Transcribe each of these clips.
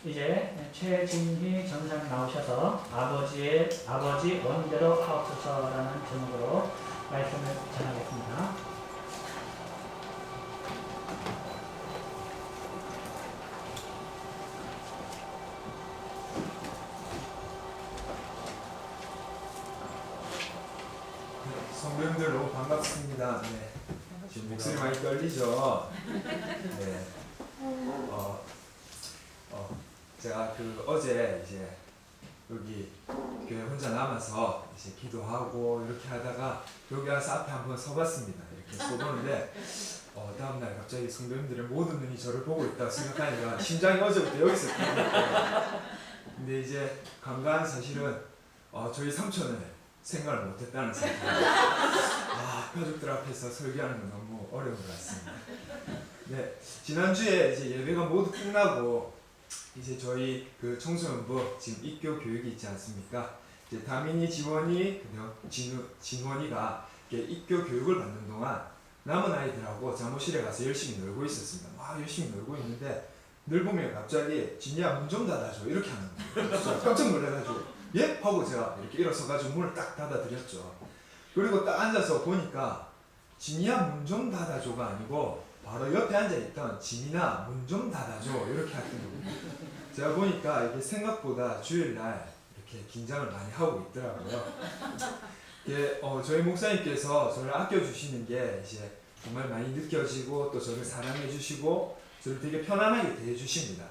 이제 최진희 전사님 나오셔서 아버지 원대로 하옵소서라는 제목으로 말씀을 전하겠습니다. 성도님들 너무 반갑습니다. 네. 지금 목소리 많이 떨리죠? 네. 제가 어제 이제 여기 교회 혼자 남아서 이제 기도하고 이렇게 하다가 여기 와서 앞에 한번 서봤습니다. 이렇게 서보는데 다음날 갑자기 성도님들의 모든 눈이 저를 보고 있다고 생각하니까 심장이 어제부터 여기 있었거든요. 근데 이제 감사한 사실은 저희 삼촌을 생각을 못했다는 사실. 가족들 앞에서 설교하는 건 너무 어려운 것 같습니다. 네, 지난주에 이제 예배가 모두 끝나고 이제 저희 그 청소년부 지금 입교 교육이 있지 않습니까? 이제 다민이, 지원이, 진원이가 입교 교육을 받는 동안 남은 아이들하고 사무실에 가서 열심히 놀고 있었습니다. 막 열심히 놀고 있는데 늘 보면 갑자기 진이야 문 좀 닫아줘 이렇게 하는 거예요. 깜짝 놀라가지고 예? 하고 제가 이렇게 일어서가지고 문을 딱 닫아드렸죠. 그리고 딱 앉아서 보니까 진이야 문 좀 닫아줘가 아니고 바로 옆에 앉아있던 진이나 문 좀 닫아줘 이렇게 하던 거예요. 제가 보니까 이게 생각보다 주일날 이렇게 긴장을 많이 하고 있더라고요. 이게 저희 목사님께서 저를 아껴주시는 게 이제 정말 많이 느껴지고 또 저를 사랑해주시고 저를 되게 편안하게 대해주십니다.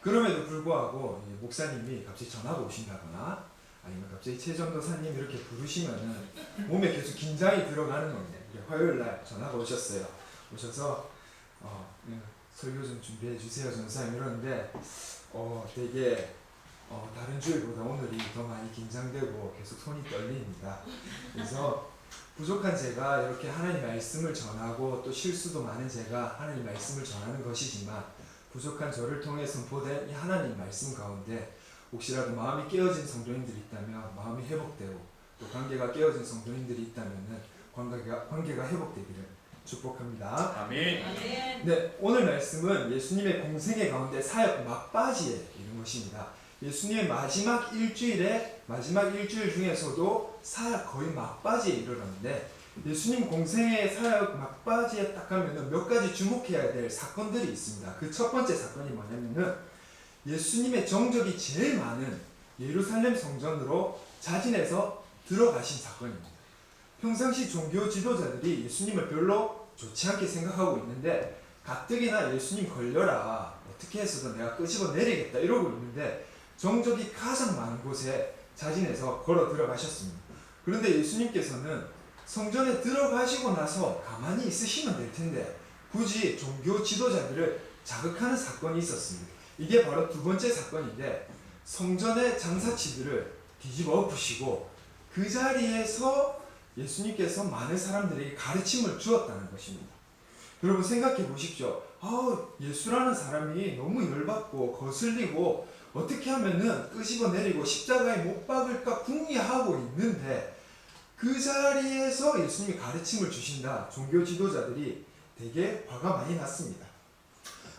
그럼에도 불구하고 목사님이 갑자기 전화가 오신다거나 아니면 갑자기 최전도사님 이렇게 부르시면은 몸에 계속 긴장이 들어가는 건데 화요일날 전화가 오셨어요. 오셔서 설교 좀 준비해 주세요 전사님 이러는데 되게 다른 주일보다 오늘이 더 많이 긴장되고 계속 손이 떨립니다. 그래서 부족한 제가 이렇게 하나님 말씀을 전하고 또 실수도 많은 제가 하나님 말씀을 전하는 것이지만 부족한 저를 통해 선포된 이 하나님 말씀 가운데 혹시라도 마음이 깨어진 성도님들이 있다면 마음이 회복되고 또 관계가 깨어진 성도님들이 있다면 관계가 회복되기를 축복합니다. 아멘. 네, 오늘 말씀은 예수님의 공생애 가운데 사역 막바지에 이른 것입니다. 예수님의 마지막 일주일 중에서도 사역 거의 막바지에 이르렀는데 예수님 공생의 사역 막바지에 딱 가면은 몇 가지 주목해야 될 사건들이 있습니다. 그 첫 번째 사건이 뭐냐면은 예수님의 정적이 제일 많은 예루살렘 성전으로 자진해서 들어가신 사건입니다. 평상시 종교 지도자들이 예수님을 별로 좋지 않게 생각하고 있는데 가뜩이나 예수님 걸려라 어떻게 해서든 내가 끄집어 내리겠다 이러고 있는데 정적이 가장 많은 곳에 자진해서 걸어 들어가셨습니다. 그런데 예수님께서는 성전에 들어가시고 나서 가만히 있으시면 될 텐데 굳이 종교 지도자들을 자극하는 사건이 있었습니다. 이게 바로 두 번째 사건인데 성전의 장사치들을 뒤집어 엎으시고 그 자리에서 예수님께서 많은 사람들에게 가르침을 주었다는 것입니다. 여러분 생각해 보십시오. 예수라는 사람이 너무 열받고 거슬리고 어떻게 하면은 끄집어 내리고 십자가에 못 박을까 궁리하고 있는데 그 자리에서 예수님이 가르침을 주신다. 종교 지도자들이 되게 화가 많이 났습니다.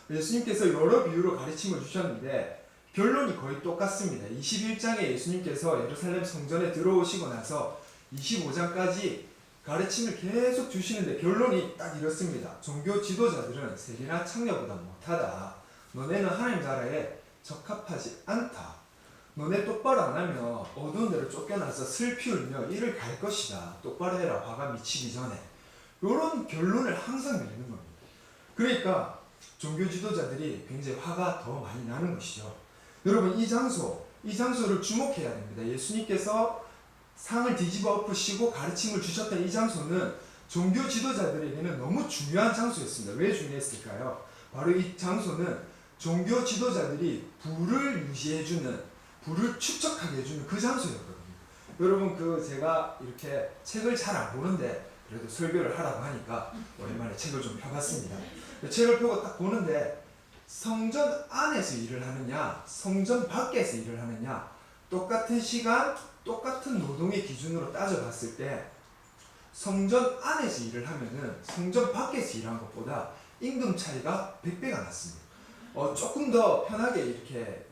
예수님께서 여러 비유로 가르침을 주셨는데 결론이 거의 똑같습니다. 21장에 예수님께서 예루살렘 성전에 들어오시고 나서 25장까지 가르침을 계속 주시는데 결론이 딱 이렇습니다. 종교 지도자들은 세리나 창녀보다 못하다. 너네는 하나님 나라에 적합하지 않다. 너네 똑바로 안 하면 어두운 데로 쫓겨나서 슬피 울며 이를 갈 것이다. 똑바로 해라. 화가 미치기 전에. 이런 결론을 항상 내는 겁니다. 그러니까 종교 지도자들이 굉장히 화가 더 많이 나는 것이죠. 여러분 이 장소를 주목해야 됩니다. 예수님께서 상을 뒤집어 엎으시고 가르침을 주셨던 이 장소는 종교 지도자들에게는 너무 중요한 장소였습니다. 왜 중요했을까요? 바로 이 장소는 종교 지도자들이 불을 유지해주는, 불을 축적하게 해주는 그 장소였거든요. 여러분 제가 이렇게 책을 잘 안 보는데 그래도 설교를 하라고 하니까 오랜만에 책을 좀 펴봤습니다. 책을 펴고 딱 보는데 성전 안에서 일을 하느냐 성전 밖에서 일을 하느냐 똑같은 시간 똑같은 노동의 기준으로 따져봤을 때 성전 안에서 일을 하면은 성전 밖에서 일한 것보다 임금 차이가 100배가 났습니다. 조금 더 편하게 이렇게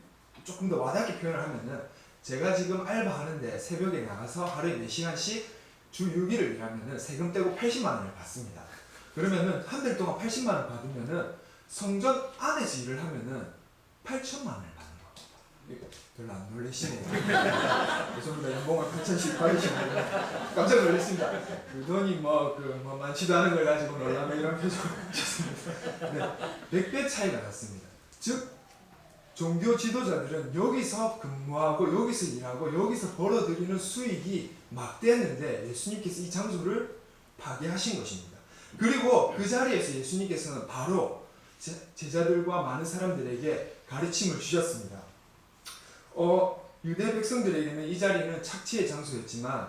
조금 더 와닿게 표현을 하면은 제가 지금 알바하는데 새벽에 나가서 하루에 4시간씩 주 6일을 일하면은 세금 떼고 80만 원을 받습니다. 그러면은 한 달 동안 80만 원 받으면은 성전 안에서 일을 하면은 8천만 원을 받는 겁니다. 별로 안 놀라시네요. 죄송합니다. 연봉을 8천씩 받으시면 깜짝 놀랐습니다. 그 돈이 뭐 많지도 않은 걸 가지고 놀라면 이런 표정 죄송합니다. 네, 100배 차이가 났습니다. 즉 종교 지도자들은 여기서 근무하고 여기서 일하고 여기서 벌어들이는 수익이 막대했는데 예수님께서 이 장소를 파괴하신 것입니다. 그리고 그 자리에서 예수님께서는 바로 제자들과 많은 사람들에게 가르침을 주셨습니다. 유대 백성들에게는 이 자리는 착취의 장소였지만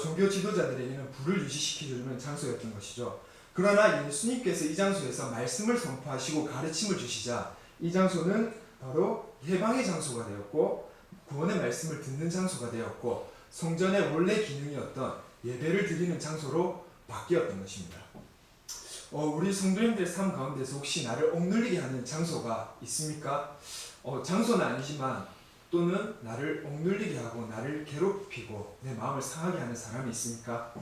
종교 지도자들에게는 불을 유지시키려는 장소였던 것이죠. 그러나 예수님께서 이 장소에서 말씀을 선포하시고 가르침을 주시자 이 장소는 바로 해방의 장소가 되었고 구원의 말씀을 듣는 장소가 되었고 성전의 원래 기능이었던 예배를 드리는 장소로 바뀌었던 것입니다. 우리 성도님들의 삶 가운데서 혹시 나를 억눌리게 하는 장소가 있습니까? 장소는 아니지만 또는 나를 억눌리게 하고 나를 괴롭히고 내 마음을 상하게 하는 사람이 있습니까?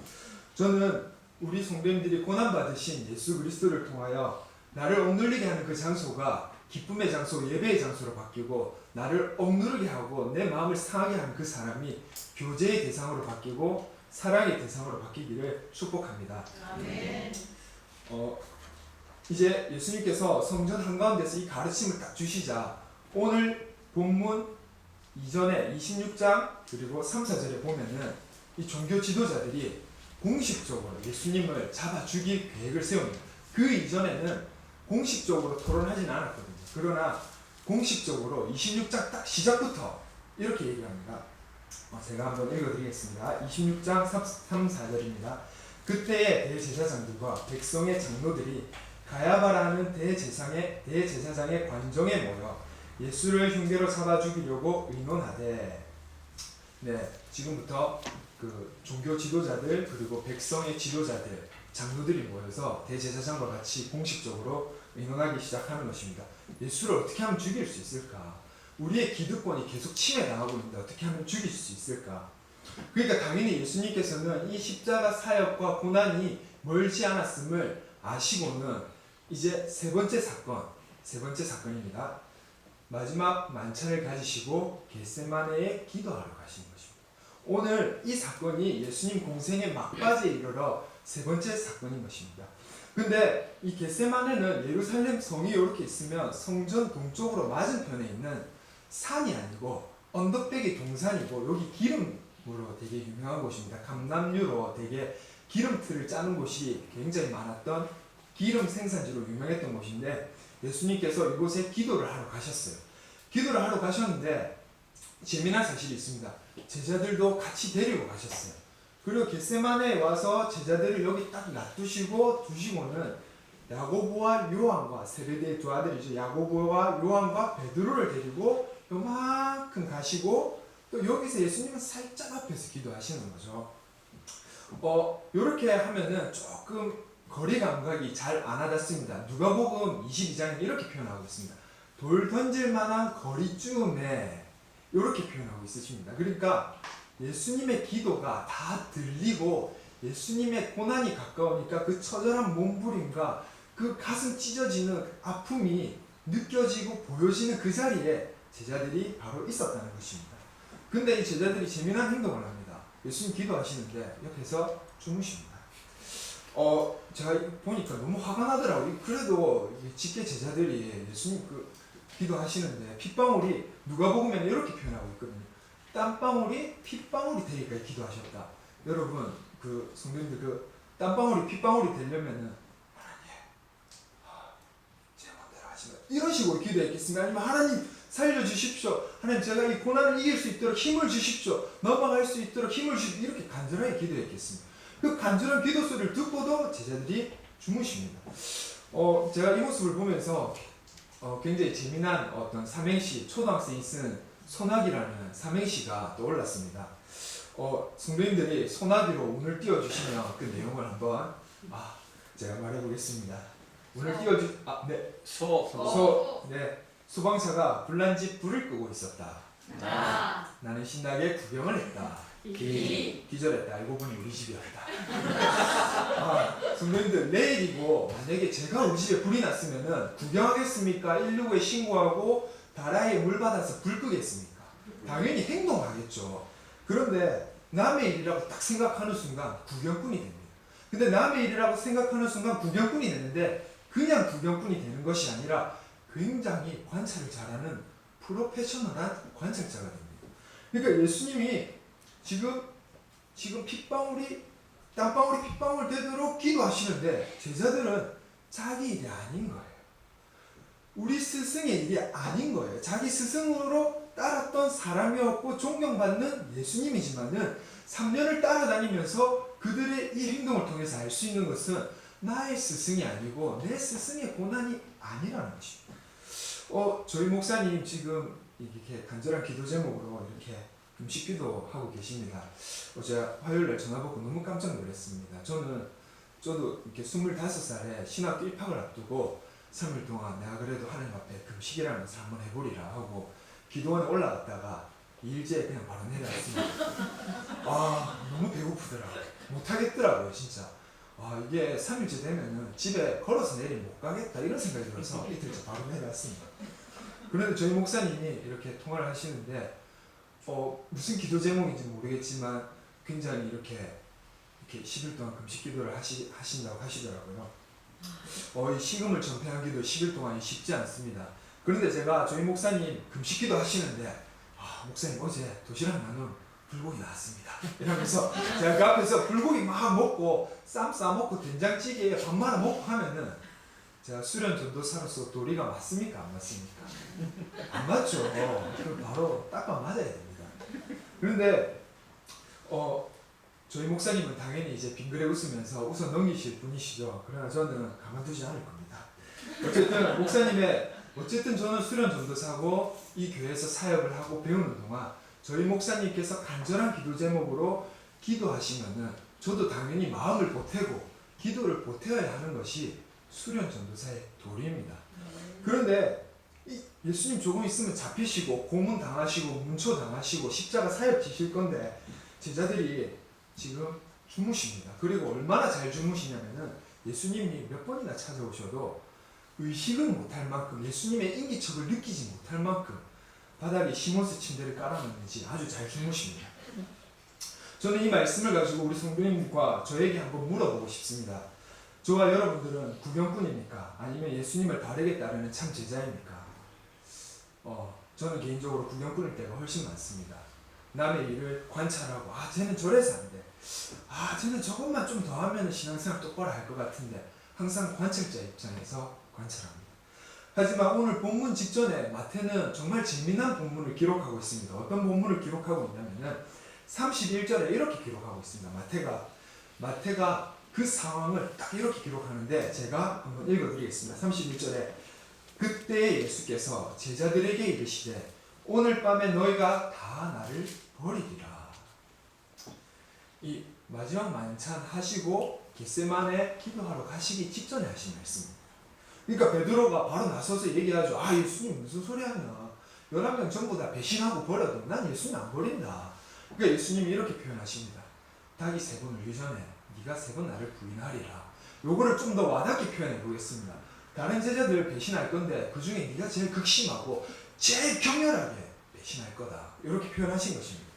저는 우리 성도님들이 고난받으신 예수 그리스도를 통하여 나를 억눌리게 하는 그 장소가 기쁨의 장소, 예배의 장소로 바뀌고 나를 억누르게 하고 내 마음을 상하게 하는 그 사람이 교제의 대상으로 바뀌고 사랑의 대상으로 바뀌기를 축복합니다. 아멘. 이제 예수님께서 성전 한가운데서 이 가르침을 딱 주시자 오늘 본문 이전에 26장 그리고 3, 4절에 보면은 이 종교 지도자들이 공식적으로 예수님을 잡아 죽일 계획을 세웁니다. 그 이전에는 공식적으로 토론하진 않았거든요. 그러나 공식적으로 26장 딱 시작부터 이렇게 얘기합니다. 제가 한번 읽어드리겠습니다. 26장 3, 4절입니다. 그때의 대제사장들과 백성의 장로들이 가야바라는 대제사장의 관정에 모여 예수를 흉계로 잡아 죽이려고 의논하되 지금부터 그 종교 지도자들 그리고 백성의 지도자들 장로들이 모여서 대제사장과 같이 공식적으로 의논하기 시작하는 것입니다. 예수를 어떻게 하면 죽일 수 있을까? 우리의 기득권이 계속 침해당하고 있는데 어떻게 하면 죽일 수 있을까? 그러니까 당연히 예수님께서는 이 십자가 사역과 고난이 멀지 않았음을 아시고는 이제 세 번째 사건입니다. 마지막 만찬을 가지시고 겟세마네에 기도하러 가신 것입니다. 오늘 이 사건이 예수님 공생의 막바지에 이르러 세 번째 사건인 것입니다. 근데 이 겟세마네는 예루살렘 성이 이렇게 있으면 성전 동쪽으로 맞은편에 있는 산이 아니고 언덕배기 동산이고 여기 기름으로 되게 유명한 곳입니다. 감람유로 되게 기름틀을 짜는 곳이 굉장히 많았던 기름 생산지로 유명했던 곳인데 예수님께서 이곳에 기도를 하러 가셨어요. 기도를 하러 가셨는데 재미난 사실이 있습니다. 제자들도 같이 데리고 가셨어요. 그리고 겟세마네에 와서 제자들을 여기 딱 놔두시고 두시고는 야고보와 요한과 세베대의 두 아들이죠. 야고보와 요한과 베드로를 데리고 요만큼 가시고 또 여기서 예수님은 살짝 앞에서 기도하시는 거죠. 요렇게 하면은 조금 거리 감각이 잘 안 와닿습니다. 누가복음 22장에 이렇게 표현하고 있습니다. 돌 던질 만한 거리쯤에 이렇게 표현하고 있으십니다. 그러니까 예수님의 기도가 다 들리고 예수님의 고난이 가까우니까 그 처절한 몸부림과 그 가슴 찢어지는 아픔이 느껴지고 보여지는 그 자리에 제자들이 바로 있었다는 것입니다. 근데 이 제자들이 재미난 행동을 합니다. 예수님 기도하시는데 옆에서 주무십니다. 제가 보니까 너무 화가 나더라고요. 그래도 직계 제자들이 예수님 기도하시는데 핏방울이 누가복음에는 이렇게 표현하고 있거든요. 땀방울이 핏방울이 되기까지 기도하셨다. 여러분 성도님들 땀방울이 핏방울이 되려면은 하나님 제 마음대로 하지 마 이런 식으로 기도했겠습니까? 아니면 하나님 살려주십시오. 하나님 제가 이 고난을 이길 수 있도록 힘을 주십시오. 넘어갈 수 있도록 힘을 주십시오. 이렇게 간절하게 기도했겠습니다. 그 간절한 기도 소리를 듣고도 제자들이 주무십니다. 제가 이 모습을 보면서 굉장히 재미난 어떤 삼행시, 초등학생이 쓰는 소나기라는 삼행시가 떠올랐습니다. 성도님들이 소나기로 운을 띄워주시면 그 내용을 한번 제가 말해보겠습니다. 운을 띄워주 네. 소방차가 불난 집 불을 끄고 있었다. 나 나는 신나게 구경을 했다. 기절했다. 알고 보니 우리 집이었다. 성도님들, 내일이고 만약에 제가 우리 집에 불이 났으면은 구경하겠습니까? 119에 신고하고 다라이에 물 받아서 불 끄겠습니까? 당연히 행동하겠죠. 그런데 남의 일이라고 딱 생각하는 순간 구경꾼이 됩니다. 근데 남의 일이라고 생각하는 순간 구경꾼이 되는데 그냥 구경꾼이 되는 것이 아니라 굉장히 관찰을 잘하는 프로페셔널한 관찰자가 됩니다. 그러니까 예수님이 지금 땀방울이 핏방울 되도록 기도하시는데 제자들은 자기 일이 아닌 거예요. 우리 스승의 일이 아닌 거예요. 자기 스승으로 따랐던 사람이었고 존경받는 예수님이지만은 3년을 따라다니면서 그들의 이 행동을 통해서 알 수 있는 것은 나의 스승이 아니고 내 스승의 고난이 아니라는 것입니다. 저희 목사님 지금 이렇게 간절한 기도 제목으로 이렇게 금식 기도하고 계십니다. 어제 화요일날 전화 받고 너무 깜짝 놀랐습니다. 저도 이렇게 25살에 신학교 입학을 앞두고 3일 동안 내가 그래도 하나님 앞에 금식이라는 것을 한번 해보리라 하고 기도원에 올라갔다가 2일째 그냥 바로 내려왔습니다. 너무 배고프더라고요. 못하겠더라고요, 진짜. 이게 3일째 되면은 집에 걸어서 내일 못 가겠다 이런 생각이 들어서 이틀째 바로 내려왔습니다. 그런데 저희 목사님이 이렇게 통화를 하시는데 무슨 기도 제목인지 모르겠지만 굉장히 이렇게 10일 동안 금식 기도를 하신다고 하시더라고요. 이 식음을 전폐하기도 10일 동안이 쉽지 않습니다. 그런데 제가 저희 목사님 금식 기도 하시는데 목사님 어제 도시락 나눈 불고기 나왔습니다. 이러면서 제가 그 앞에서 불고기 막 먹고 쌈 싸먹고 된장찌개에 밥 말아 먹고 하면은 제가 수련 전도사로서 도리가 맞습니까? 안 맞습니까? 안 맞죠. 그럼 바로 딱밤 맞아야 됩니다. 그런데 저희 목사님은 당연히 이제 빙그레 웃으면서 웃어 넘기실 분이시죠. 그러나 저는 가만두지 않을 겁니다. 어쨌든 저는 수련 전도사고 이 교회에서 사역을 하고 배우는 동안 저희 목사님께서 간절한 기도 제목으로 기도하시면은 저도 당연히 마음을 보태고 기도를 보태어야 하는 것이 수련 전도사의 도리입니다. 그런데 예수님 조금 있으면 잡히시고 고문 당하시고 문초 당하시고 십자가 사역 지실 건데 제자들이 지금 주무십니다. 그리고 얼마나 잘 주무시냐면은 예수님이 몇 번이나 찾아오셔도 의식을 못할 만큼 예수님의 인기척을 느끼지 못할 만큼 바닥에 시몬스 침대를 깔아놨는지 아주 잘 주무십니다. 저는 이 말씀을 가지고 우리 성도님과 저에게 한번 물어보고 싶습니다. 저와 여러분들은 구경꾼입니까? 아니면 예수님을 바르게 따르는 참 제자입니까? 저는 개인적으로 구경꾼일 때가 훨씬 많습니다. 남의 일을 관찰하고 쟤는 저래서 안 돼. 쟤는 저것만 좀 더 하면 신앙생활 똑바로 할 것 같은데 항상 관찰자 입장에서 관찰합니다. 하지만 오늘 본문 직전에 마태는 정말 재미난 본문을 기록하고 있습니다. 어떤 본문을 기록하고 있냐면은 31절에 이렇게 기록하고 있습니다. 마태가 그 상황을 딱 이렇게 기록하는데 제가 한번 읽어드리겠습니다. 31절에 그때 예수께서 제자들에게 이르시되 오늘 밤에 너희가 다 나를 버리리라. 이 마지막 만찬 하시고 겟세마네 기도하러 가시기 직전에 하신 말씀입니다. 그러니까 베드로가 바로 나서서 얘기하죠. 예수님 무슨 소리 하냐. 11명 전부 다 배신하고 버려도 난 예수님 안 버린다. 그러니까 예수님이 이렇게 표현하십니다. 닭이 3번 울기 전에 네가 3번 나를 부인하리라. 요거를 좀 더 와닿게 표현해 보겠습니다. 다른 제자들 배신할 건데 그 중에 네가 제일 극심하고 제일 격렬하게 배신할 거다. 이렇게 표현하신 것입니다.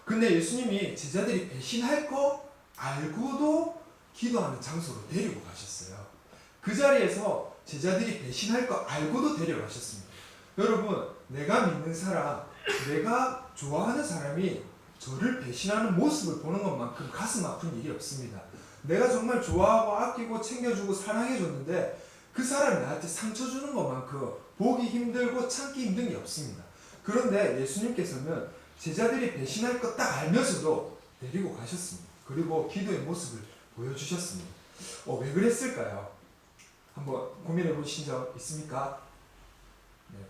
근데 예수님이 제자들이 배신할 거 알고도 기도하는 장소로 데리고 가셨어요. 그 자리에서 제자들이 배신할 거 알고도 데려가셨습니다. 여러분, 내가 믿는 사람, 내가 좋아하는 사람이 저를 배신하는 모습을 보는 것만큼 가슴 아픈 일이 없습니다. 내가 정말 좋아하고 아끼고 챙겨주고 사랑해줬는데 그 사람이 나한테 상처 주는 것만큼 보기 힘들고 참기 힘든 게 없습니다. 그런데 예수님께서는 제자들이 배신할 거 딱 알면서도 데리고 가셨습니다. 그리고 기도의 모습을 보여주셨습니다. 왜 그랬을까요? 한번 고민해 보신 적 있습니까?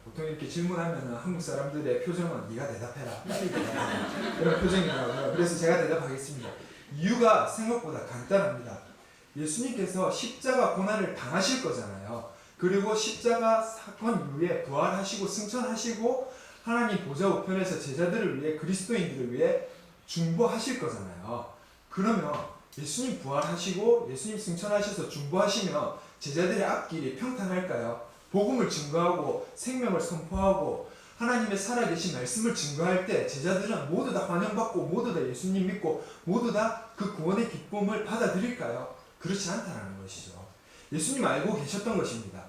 보통 이렇게 질문하면 한국 사람들의 표정은 네가 대답해라, 빨리 대답해라 이런 표정이더라고요. 그래서 제가 대답하겠습니다. 이유가 생각보다 간단합니다. 예수님께서 십자가 고난을 당하실 거잖아요. 그리고 십자가 사건 이후에 부활하시고 승천하시고 하나님 보좌 우편에서 제자들을 위해 그리스도인들을 위해 중보하실 거잖아요. 그러면 예수님 부활하시고 예수님 승천하셔서 중보하시면 제자들의 앞길이 평탄할까요? 복음을 증거하고 생명을 선포하고 하나님의 살아계신 말씀을 증거할 때 제자들은 모두 다 환영받고 모두 다 예수님 믿고 모두 다 그 구원의 기쁨을 받아들일까요? 그렇지 않다는 것이죠. 예수님 알고 계셨던 것입니다.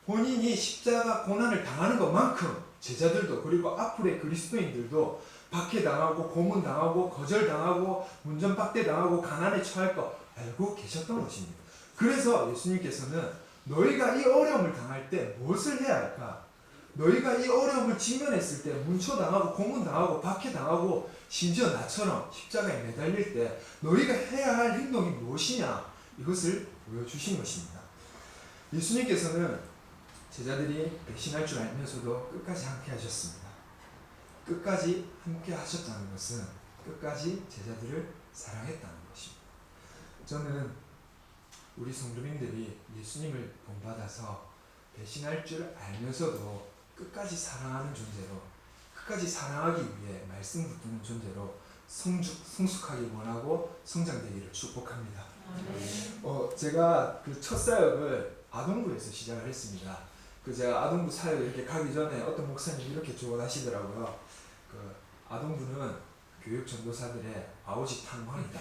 본인이 십자가 고난을 당하는 것만큼 제자들도 그리고 앞으로의 그리스도인들도 박해당하고 고문당하고 거절당하고 문전박대당하고 가난에 처할 거 알고 계셨던 것입니다. 그래서 예수님께서는 너희가 이 어려움을 당할 때 무엇을 해야 할까? 너희가 이 어려움을 직면했을 때 문초당하고 고문당하고 박해당하고 심지어 나처럼 십자가에 매달릴 때 너희가 해야 할 행동이 무엇이냐? 이것을 보여주신 것입니다. 예수님께서는 제자들이 배신할 줄 알면서도 끝까지 함께 하셨습니다. 끝까지 함께 하셨다는 것은 끝까지 제자들을 사랑했다는 것입니다. 저는 우리 성도님들이 예수님을 본받아서 배신할 줄 알면서도 끝까지 사랑하는 존재로 끝까지 사랑하기 위해 말씀 붙드는 존재로 성숙하기 원하고 성장되기를 축복합니다. 제가 그 첫 사역을 아동부에서 시작을 했습니다. 제가 아동부 사역 이렇게 가기 전에 어떤 목사님이 이렇게 조언하시더라고요. 아동부는 교육 전도사들의 아오직 탐방이다.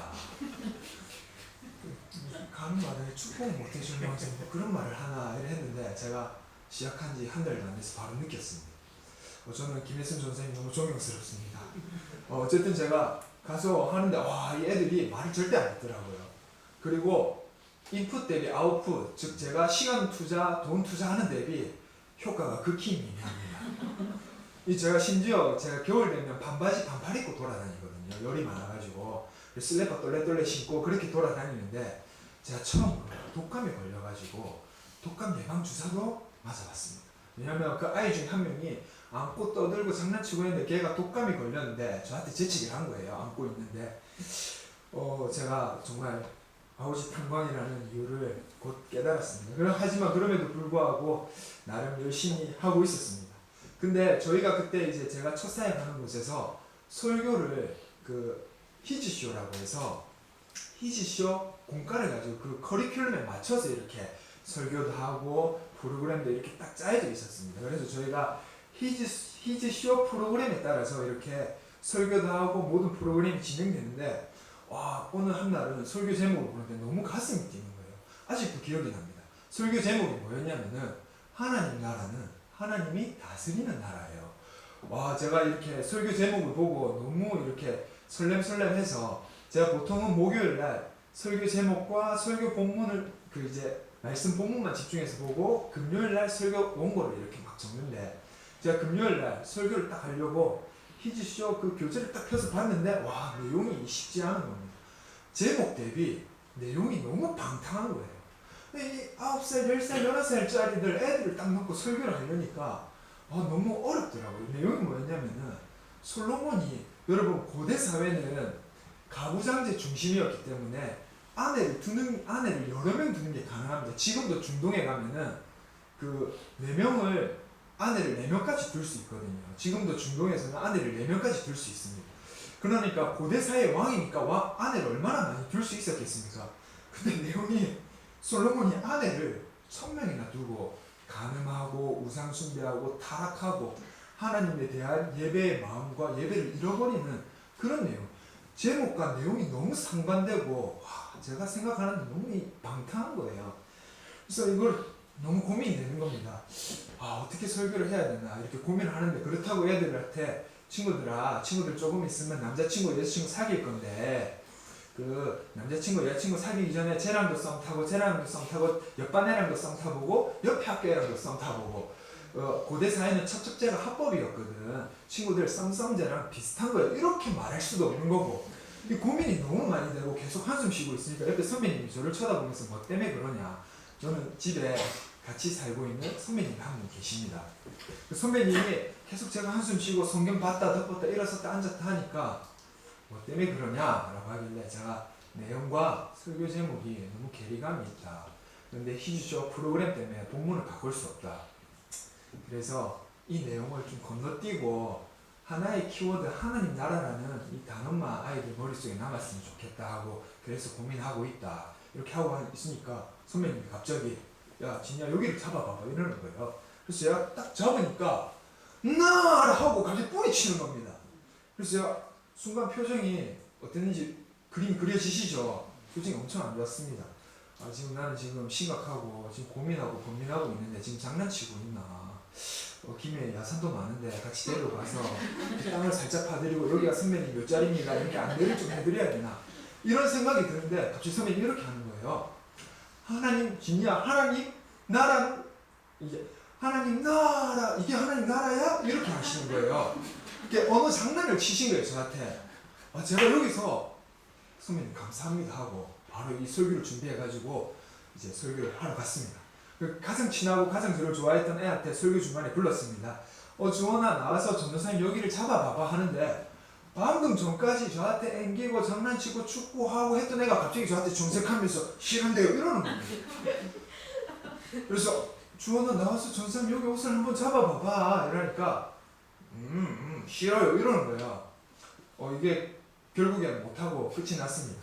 가는 말에 축복을 못 해주면서 그런 말을 하나 했는데 제가 시작한 지 한 달도 안 돼서 바로 느꼈습니다. 저는 김혜순 전사님 너무 존경스럽습니다. 어쨌든 제가 가서 하는데 이 애들이 말을 절대 안 듣더라고요. 그리고 인풋 대비 아웃풋, 즉 제가 시간 투자, 돈 투자하는 대비 효과가 극히 미미합니다. 제가 심지어 겨울 되면 반바지 반팔 입고 돌아다니거든요. 열이 많아가지고 슬래퍼 떨레떨레 신고 그렇게 돌아다니는데 제가 처음으로 독감에 걸려가지고 독감 예방 주사도 맞아봤습니다. 왜냐하면 그 아이 중에 한 명이 안고 떠들고 장난치고 있는데 걔가 독감이 걸렸는데 저한테 재치기를 한 거예요. 안고 있는데 제가 정말 아오지 탐광이라는 이유를 곧 깨달았습니다. 하지만 그럼에도 불구하고 나름 열심히 하고 있었습니다. 근데 저희가 그때 이제 제가 첫 사역하는 곳에서 설교를 히즈쇼라고 해서 히즈쇼 공과를 가지고 그 커리큘럼에 맞춰서 이렇게 설교도 하고 프로그램도 이렇게 딱 짜여져 있었습니다. 그래서 저희가 히즈쇼 프로그램에 따라서 이렇게 설교도 하고 모든 프로그램이 진행되는데 어느 한날은 설교 제목을 보는데 너무 가슴이 뛰는 거예요. 아직도 기억이 납니다. 설교 제목이 뭐였냐면은 하나님 나라는 하나님이 다스리는 나라예요. 제가 이렇게 설교 제목을 보고 너무 이렇게 설렘설렘해서 제가 보통은 목요일날 설교 제목과 설교 본문을 말씀 본문만 집중해서 보고 금요일날 설교 원고를 이렇게 막 적는데 제가 금요일날 설교를 딱 하려고 히즈쇼 그 교재를 딱 펴서 봤는데 내용이 쉽지 않은 겁니다. 제목 대비 내용이 너무 방탕한 거예요. 이 9살, 10살, 11살짜리들 애들을 딱 놓고 설교를 하려니까 너무 어렵더라고요. 내용이 뭐였냐면은 솔로몬이 여러분 고대 사회는 가부장제 중심이었기 때문에 아내를 여러 명 두는 게 가능합니다. 지금도 중동에 가면은 아내를 4명까지 둘 수 있거든요. 지금도 중동에서는 아내를 4명까지 둘 수 있습니다. 그러니까 고대 사회 왕이니까 아내를 얼마나 많이 둘 수 있었겠습니까? 근데 내용이 솔로몬이 아내를 1000명이나 두고 간음하고 우상 숭배하고 타락하고 하나님에 대한 예배의 마음과 예배를 잃어버리는 그런 내용. 제목과 내용이 너무 상반되고 제가 생각하는 너무 방탕한 거예요. 그래서 이걸 너무 고민이 되는 겁니다. 어떻게 설교를 해야 되나 이렇게 고민을 하는데 그렇다고 애들한테 친구들 조금 있으면 남자친구 여자친구 사귈 건데 남자친구 여자친구 사귀기 전에 쟤랑도 썸 타고 옆반 애랑도 썸 타보고 옆에 학교 애랑도 썸 타보고 고대 사회는 첩첩제가 합법이었거든. 친구들 썸썸제랑 비슷한 거예요. 이렇게 말할 수도 없는 거고 이 고민이 너무 많이 되고 계속 한숨 쉬고 있으니까 옆에 선배님이 저를 쳐다보면서 뭐 때문에 그러냐. 저는 집에 같이 살고 있는 선배님이 한 분 계십니다. 그 선배님이 계속 제가 한숨 쉬고 성경 봤다 덮었다 일어섰다 앉았다 하니까 뭐 때문에 그러냐라고 하길래 제가 내용과 설교 제목이 너무 괴리감이 있다. 그런데 희주쇼 프로그램 때문에 본문을 바꿀 수 없다. 그래서 이 내용을 좀 건너뛰고 하나의 키워드 하나님 나라라는 이 단어만 아이들 머릿속에 남았으면 좋겠다 하고 그래서 고민하고 있다. 이렇게 하고 있으니까 선배님이 갑자기 야 진야 여기를 잡아봐봐 이러는 거예요. 그래서 제가 딱 잡으니까 나라 하고 갑자기 뿌리치는 겁니다. 그래서 제가 순간 표정이 어땠는지 그림이 그려지시죠? 표정이 엄청 안 좋았습니다. 지금 나는 지금 심각하고 지금 고민하고 고민하고 있는데 지금 장난치고 있나? 김해 야산도 많은데 같이 데려가서 땅을 살짝 파드리고 여기가 선배님 몇 자리입니다 이렇게 안내를 좀 해드려야 되나? 이런 생각이 드는데 갑자기 선배님이 이렇게 하는 거예요. 하나님 진이야 하나님 나라는 이제 하나님 나라 이게 하나님 나라야? 이렇게 하시는 거예요. 이게 어느 장난을 치신 거예요 저한테. 제가 여기서 선배님 감사합니다 하고 바로 이 설교를 준비해가지고 이제 설교를 하러 갔습니다. 가장 친하고 가장 저를 좋아했던 애한테 설교 중간에 불렀습니다. 주원아 나와서 전도사님 여기를 잡아봐봐 하는데 방금 전까지 저한테 앵기고 장난치고 축구하고 했던 애가 갑자기 저한테 정색하면서 싫은데요 이러는 거예요. 그래서 주원아 나와서 전도사님 여기 옷을 한번 잡아봐봐 이러니까 싫어요 이러는 거예요. 이게 결국엔 못하고 끝이 났습니다.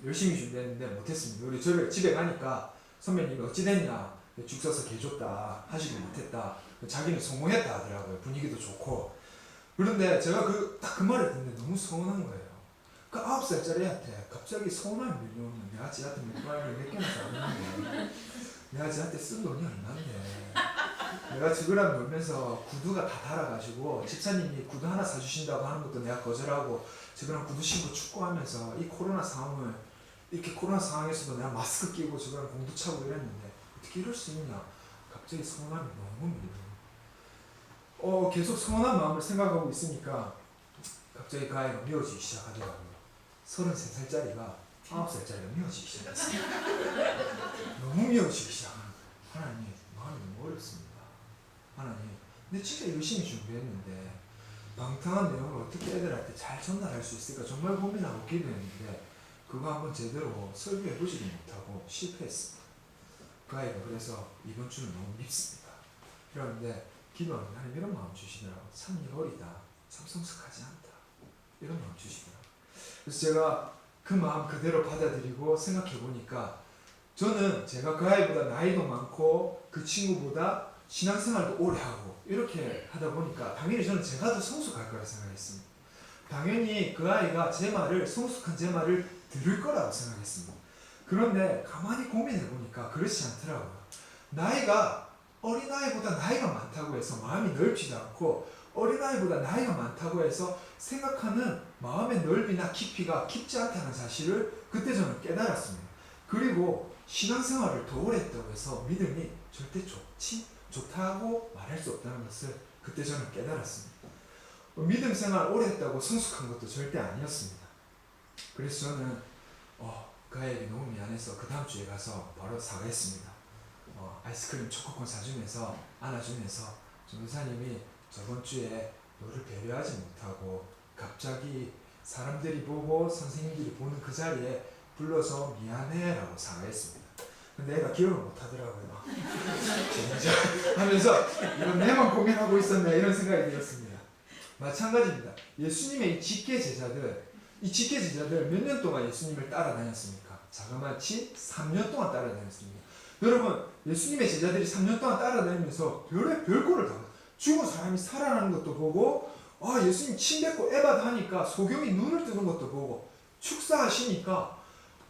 열심히 준비했는데 못했습니다. 우리 저를 집에 가니까 선배님이 어찌 됐냐 죽 써서 개줬다 하시고 못했다 자기는 성공했다 하더라고요. 분위기도 좋고. 그런데 제가 딱 그 말을 듣는데 너무 서운한 거예요. 그 9살짜리 애한테 갑자기 서운함을 밀려오면 내가 쟤한테 몇 개나 줬는데 내가 쟤한테 쓴 돈이 얼마인데 내가 지그랑 놀면서 구두가 다 닳아가지고 집사님이 구두 하나 사주신다고 하는 것도 내가 거절하고 지그랑 구두 신고 축구하면서 이 코로나 상황을 이렇게 코로나 상황에서도 내가 마스크 끼고 지금 공도 차고 이랬는데 어떻게 이럴 수 있냐. 갑자기 서운함이 너무 밀려요. 계속 서운한 마음을 생각하고 있으니까 갑자기 그 아이가 미워지기 시작하더라고요. 33살짜리가 9살짜리가 미워지기 시작했어요. 너무 미워지기 시작하는 거예요. 하나님 마음이 너무 어렵습니다. 하나님 근데 진짜 열심히 준비했는데 방탕한 내용을 어떻게 애들한테 잘 전달할 수 있을까 정말 고민하고 기도했는데 그거 한번 제대로 설교해보지도 못하고 실패했습니다. 그 아이가 그래서 이번 주는 너무 밉습니다. 그런데 기도하면 하나님 이런 마음 주시더라고요. 참 어리다. 참 성숙하지 않다. 이런 마음 주시더라고요. 그래서 제가 그 마음 그대로 받아들이고 생각해보니까 저는 제가 그 아이보다 나이도 많고 그 친구보다 신앙생활도 오래 하고 이렇게 하다 보니까 당연히 저는 제가 더 성숙할 거라 생각했습니다. 당연히 그 아이가 제 말을 성숙한 제 말을 들을 거라고 생각했습니다. 그런데 가만히 고민해보니까 그렇지 않더라고요. 나이가 어린아이보다 나이가 많다고 해서 마음이 넓지도 않고 어린아이보다 나이가 많다고 해서 생각하는 마음의 넓이나 깊이가 깊지 않다는 사실을 그때 저는 깨달았습니다. 그리고 신앙생활을 더 오래 했다고 해서 믿음이 절대 좋다고 말할 수 없다는 것을 그때 저는 깨달았습니다. 믿음 생활 오래 했다고 성숙한 것도 절대 아니었습니다. 그래서 저는 그 아이에게 너무 미안해서 그 다음 주에 가서 바로 사과했습니다. 아이스크림 초코콘 사주면서 안아주면서 전도사님이 저번 주에 너를 배려하지 못하고 갑자기 사람들이 보고 선생님들이 보는 그 자리에 불러서 미안해 라고 사과했습니다. 근데 애가 기억을 못하더라고요. 하면서 이건 내만 고민하고 있었네 이런 생각이 들었습니다. 마찬가지입니다. 예수님의 이 직계 제자들 몇 년 동안 예수님을 따라다녔습니까? 자그마치 3년 동안 따라다녔습니다. 여러분 예수님의 제자들이 3년 동안 따라다니면서 별꼴을 다 죽은 사람이 살아나는 것도 보고 예수님 침 뱉고 에바다 하니까 소경이 눈을 뜨는 것도 보고 축사하시니까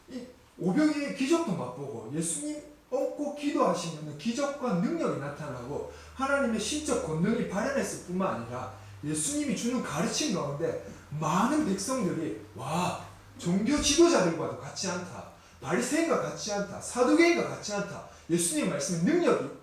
이 오병이의 기적도 맛보고 예수님 얹고 기도하시면 기적과 능력이 나타나고 하나님의 신적 권능이 발현했을 뿐만 아니라 예수님이 주는 가르침 가운데 많은 백성들이 종교 지도자들과도 같지 않다. 바리새인과 같지 않다. 사두개인과 같지 않다. 예수님 말씀에 능력이 있다.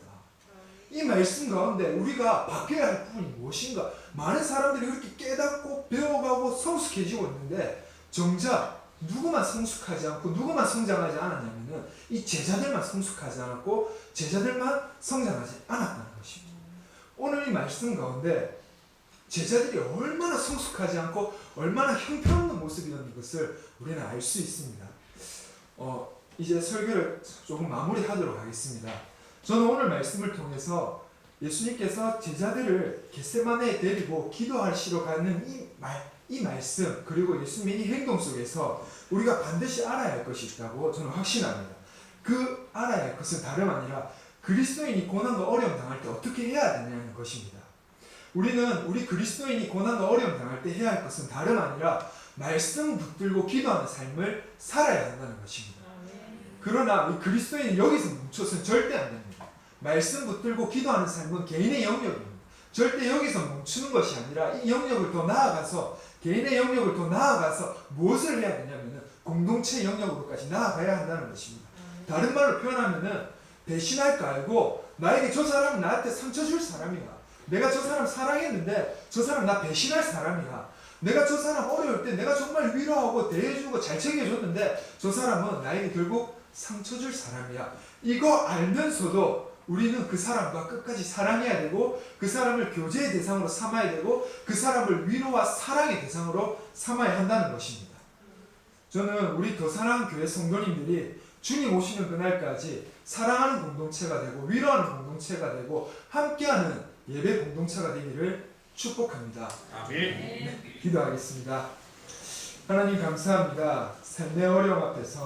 이 말씀 가운데 우리가 바뀌어야 할 부분이 무엇인가? 많은 사람들이 그렇게 깨닫고 배워가고 성숙해지고 있는데 정작 누구만 성숙하지 않고 누구만 성장하지 않았냐면은 이 제자들만 성숙하지 않았고 제자들만 성장하지 않았다는 것입니다. 오늘 이 말씀 가운데 제자들이 얼마나 성숙하지 않고 얼마나 형편없는 모습이었는 것을 우리는 알 수 있습니다. 이제 설교를 조금 마무리하도록 하겠습니다. 저는 오늘 말씀을 통해서 예수님께서 제자들을 겟세마네에 데리고 기도하시러 가는 이 말씀, 그리고 예수님의 이 행동 속에서 우리가 반드시 알아야 할 것이 있다고 저는 확신합니다. 그 알아야 할 것은 다름 아니라 그리스도인이 고난과 어려움 당할 때 어떻게 해야 되냐는 것입니다. 우리 그리스도인이 고난과 어려움 당할 때 해야 할 것은 다름 아니라 말씀 붙들고 기도하는 삶을 살아야 한다는 것입니다. 그러나 이 그리스도인은 여기서 멈춰서는 절대 안 됩니다. 말씀 붙들고 기도하는 삶은 개인의 영역입니다. 절대 여기서 멈추는 것이 아니라 이 영역을 더 나아가서, 개인의 영역을 더 나아가서 무엇을 해야 되냐면은 공동체 영역으로까지 나아가야 한다는 것입니다. 다른 말로 표현하면은 배신할 거 알고 나에게 저 사람은 나한테 상처 줄 사람이야. 내가 저 사람 사랑했는데 저 사람 나 배신할 사람이야. 내가 저 사람 어려울 때 내가 정말 위로하고 대해주고 잘 챙겨줬는데 저 사람은 나에게 결국 상처 줄 사람이야. 이거 알면서도 우리는 그 사람과 끝까지 사랑해야 되고 그 사람을 교제의 대상으로 삼아야 되고 그 사람을 위로와 사랑의 대상으로 삼아야 한다는 것입니다. 저는 우리 더 사랑하는 교회 성도님들이 주님 오시는 그날까지 사랑하는 공동체가 되고 위로하는 공동체가 되고 함께하는 예배 공동체가 되기를 축복합니다. 아멘. 기도하겠습니다. 하나님 감사합니다. 삶의 어려움 앞에서